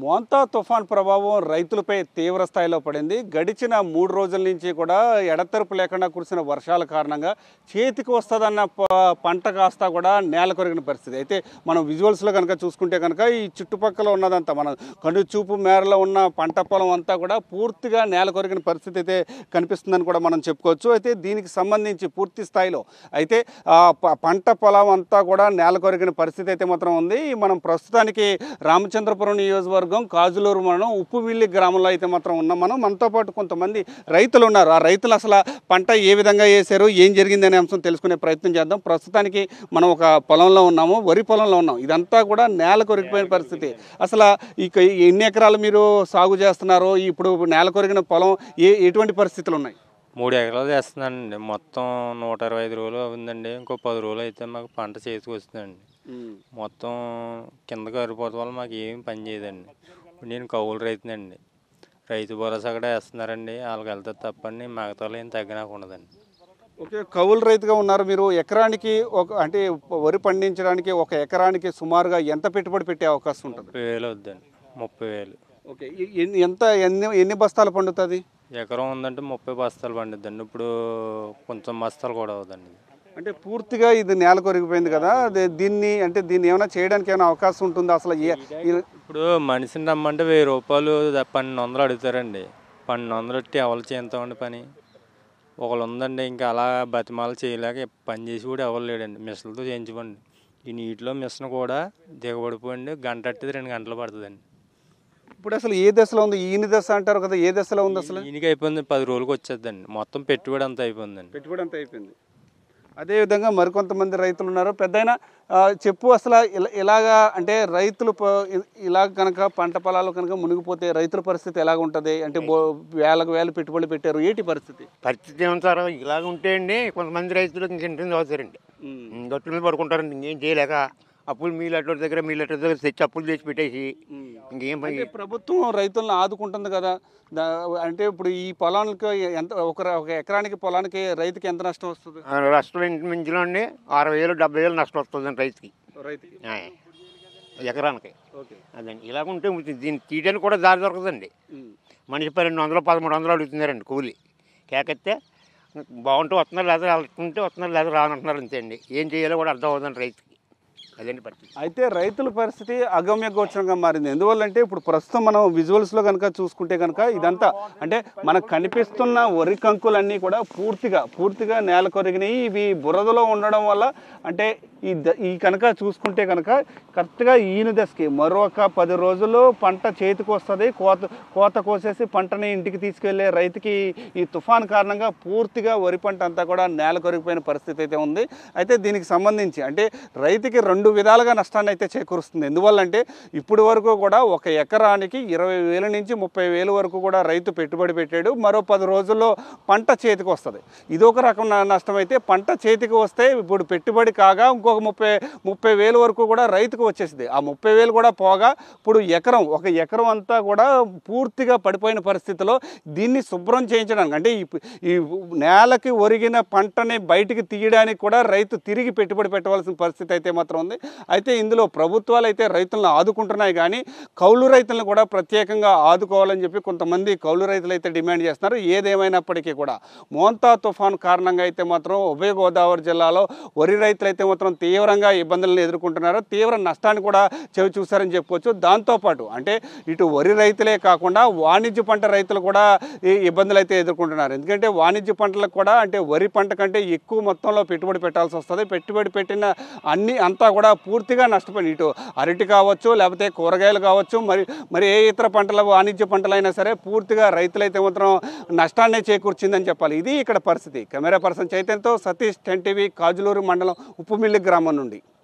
మోంతా తుఫాన్ ప్రభావం రైతులపై తీవ్ర స్థాయిలో పడింది. గడిచిన 3 రోజుల నుంచి కూడా ఎడతెరపు లేకుండా కురిసిన వర్షాల కారణంగా చేతికి వస్తుందన్న పంట కాస్త కూడా నేల కొరిగిన పరిస్థితి. అయితే మనం విజువల్స్లో కనుక చూసుకుంటే కనుక ఈ చుట్టుపక్కల ఉన్నదంతా మన కను చూపు మేరలో ఉన్న పంట పొలం అంతా కూడా పూర్తిగా నేల కొరిగిన పరిస్థితి అయితే కనిపిస్తుందని కూడా మనం చెప్పుకోవచ్చు. అయితే దీనికి సంబంధించి పూర్తి స్థాయిలో అయితే పంట పొలం అంతా కూడా నేల కొరిగిన పరిస్థితి అయితే మాత్రం ఉంది. మనం ప్రస్తుతానికి రామచంద్రపురం నియోజకవర్గం కాజులూరు మండలం ఉప్పుమిల్లి గ్రామంలో అయితే మాత్రం ఉన్నాం. మనతో పాటు కొంతమంది రైతులు ఉన్నారు. ఆ రైతులు అసలు పంట ఏ విధంగా వేశారు, ఏం జరిగింది అనే అంశం తెలుసుకునే ప్రయత్నం చేద్దాం. ప్రస్తుతానికి మనం ఒక పొలంలో ఉన్నాము, వరి పొలంలో ఉన్నాం. ఇదంతా కూడా నేల కొరిగిపోయిన పరిస్థితి. అసలు ఇక ఎన్ని ఎకరాలు మీరు సాగు చేస్తున్నారు? ఇప్పుడు నేల కొరిగిన పొలం ఎటువంటి పరిస్థితులు ఉన్నాయి? 3 ఎకరాలు చేస్తున్నానండి. మొత్తం 125 రోజులు అవుతుందండి. ఇంకో 10 రోజులు అయితే మాకు పంట చేతికి వస్తుందండి. మొత్తం కిందకి అరిపోవడం వల్ల మాకు ఏం పని చేయదండి. నేను కౌలు రైతునండి. రైతు భరోసా కూడా వేస్తున్నారండి. వాళ్ళకి వెళ్తే తప్పని మిగతాలో ఏం తగ్గినాక ఉండదండి. ఓకే, కౌలు రైతుగా ఉన్నారు మీరు. ఎకరానికి అంటే వరి పండించడానికి ఒక ఎకరానికి సుమారుగా ఎంత పెట్టుబడి పెట్టే అవకాశం ఉంటుంది? 30,000 అవుద్దండి. 30,000. ఓకే, ఎన్ని బస్తాలు పండుతుంది? ఎకరం ఉందంటే 30 బస్తాలు పండుద్దండి. ఇప్పుడు కొంచెం బస్తాలు కూడా అవుదండి. అంటే పూర్తిగా ఇది నేల కొరిగిపోయింది కదా, దీన్ని ఏమైనా చేయడానికి ఏమైనా అవకాశం ఉంటుందా అసలు? ఇప్పుడు మనిషిని రమ్మంటే 1,000 రూపాయలు 1,200 అడుగుతారండి. 1,200 ఇట్టి ఎవరు చేస్తామండి పని? ఒకళ్ళు ఉందండి, ఇంకా అలా బతిమాలు చేయలేక పని చేసి కూడా ఎవరు లేడండి. మిషన్లతో చేయించుకోండి. ఈ నీటిలో మిషన్ కూడా దిగబడిపోయింది. గంట అట్టిది 2 గంటలు పడుతుందండి. ఇప్పుడు అసలు ఏ దశలో ఉంది? ఈయన దశ అంటారు కదా, ఏ దశలో ఉంది అసలు? ఈయనకి అయిపోయింది, 10 రోజులకి వచ్చేద్దండి. మొత్తం పెట్టుబడి అంతా అయిపోయిందండి. పెట్టుబడి అంతా అయిపోయింది. అదేవిధంగా మరికొంతమంది రైతులు ఉన్నారు. పెద్దయినా చెప్పు, అసలు ఇలాగా అంటే రైతులు ఇలా కనుక పంట పొలాలు కనుక మునిగిపోతే రైతుల పరిస్థితి ఎలాగ ఉంటుంది? అంటే వేలకు పెట్టుబడి పెట్టారు, ఏంటి పరిస్థితి? ఏమంటారు? ఇలాగ ఉంటే అండి కొంతమంది రైతులు ఇంకేంటి అవుతారండి, గట్టు మీద పడుకుంటారండి. ఇంకేం చేయలేక అప్పులు మీలెటర్ దగ్గర తెచ్చి అప్పులు తెచ్చి పెట్టేసి ఇంకేం పని. ప్రభుత్వం రైతులను ఆదుకుంటుంది కదా. అంటే ఇప్పుడు ఈ పొలానికి ఎంత ఒక ఎకరానికి పొలానికి రైతుకి ఎంత నష్టం వస్తుంది? నష్టం మించిలో అండి 60,000 70,000 నష్టం వస్తుందండి రైతుకి ఎకరానికి. అదండి ఇలాగ ఉంటే దీన్ని తీయడానికి కూడా దారి దొరకదండి. మనిషి 1200 1300 అడుగుతున్నారండి కూలి. కేకెత్తే బాగుంటే వస్తున్నారు, లేదా వెళ్తుంటే వస్తున్నారు, లేదా రానంటున్నారు. అంతే అండి, ఏం చేయాలో కూడా అర్థం అవుతుందండి రైతుకి. అదండి పరిస్థితి. అయితే రైతుల పరిస్థితి అగమ్య గోచరంగా మారింది. ఎందువల్లంటే ఇప్పుడు ప్రస్తుతం మనం విజువల్స్లో కనుక చూసుకుంటే కనుక ఇదంతా అంటే మనకు కనిపిస్తున్న వరి కంకులన్నీ కూడా పూర్తిగా నేల కొరిగినాయి. ఇవి బురదలో ఉండడం వల్ల అంటే ఈ కనుక చూసుకుంటే కనుక కరెక్ట్గా ఈయన దశకి మరొక 10 రోజుల్లో పంట చేతికి వస్తుంది. కోత కోసేసి పంటని ఇంటికి తీసుకెళ్లే రైతుకి ఈ తుఫాన్ కారణంగా పూర్తిగా వరి పంట అంతా కూడా నేల కొరిగిపోయిన పరిస్థితి అయితే ఉంది. అయితే దీనికి సంబంధించి అంటే రైతుకి 2 విధాలుగా నష్టాన్ని అయితే చేకూరుస్తుంది. ఎందువల్లంటే ఇప్పుడు వరకు కూడా ఒక ఎకరానికి 20,000 నుంచి 30,000 వరకు కూడా రైతు పెట్టుబడి పెట్టాడు. మరో 10 రోజుల్లో పంట చేతికి వస్తుంది. ఇదొక రకం నష్టం. అయితే పంట చేతికి వస్తే ఇప్పుడు పెట్టుబడి కాగా ఇంకొక 30,000 వరకు కూడా రైతుకు వచ్చేసింది. ఆ 30,000 కూడా పోగా ఇప్పుడు ఒక ఎకరం అంతా కూడా పూర్తిగా పడిపోయిన పరిస్థితిలో దీన్ని శుభ్రం చేయించడానికి అంటే ఈ నేలకి ఒరిగిన పంటని బయటికి తీయడానికి కూడా రైతు తిరిగి పెట్టుబడి పెట్టవలసిన పరిస్థితి అయితే మాత్రం ఉంది. అయితే ఇందులో ప్రభుత్వాలు అయితే రైతులను ఆదుకుంటున్నాయి, కానీ కౌలు రైతులను కూడా ప్రత్యేకంగా ఆదుకోవాలని చెప్పి కొంతమంది కౌలు రైతులు అయితే డిమాండ్ చేస్తున్నారు. ఏదేమైనప్పటికీ కూడా మోంతా తుఫాన్ కారణంగా అయితే మాత్రం ఉభయ గోదావరి జిల్లాలో వరి రైతులు అయితే మాత్రం తీవ్రంగా ఇబ్బందులను ఎదుర్కొంటున్నారు. తీవ్ర నష్టాన్ని కూడా చెవి చూశారని చెప్పుకోవచ్చు. దాంతోపాటు అంటే ఇటు వరి రైతులే కాకుండా వాణిజ్య పంట రైతులు కూడా ఈ ఇబ్బందులు అయితే ఎదుర్కొంటున్నారు. ఎందుకంటే వాణిజ్య పంటలకు కూడా అంటే వరి పంట కంటే ఎక్కువ మొత్తంలో పెట్టుబడి పెట్టాల్సి వస్తుంది. పెట్టుబడి పెట్టిన అంతా కూడా పూర్తిగా నష్టపోయి ఇటు అరటి కావచ్చు, లేకపోతే కూరగాయలు కావచ్చు, మరి ఏ ఇతర పంటల వాణిజ్య పంటలైనా సరే పూర్తిగా రైతులైతే మాత్రం నష్టాన్నే చేకూర్చిందని చెప్పాలి. ఇది ఇక్కడ పరిస్థితి. కెమెరా పర్సన్ చైతన్యతో సతీష్, 10 టీవీ, కాజులూరు మండలం ఉప్పుమిల్లి గ్రామం నుండి.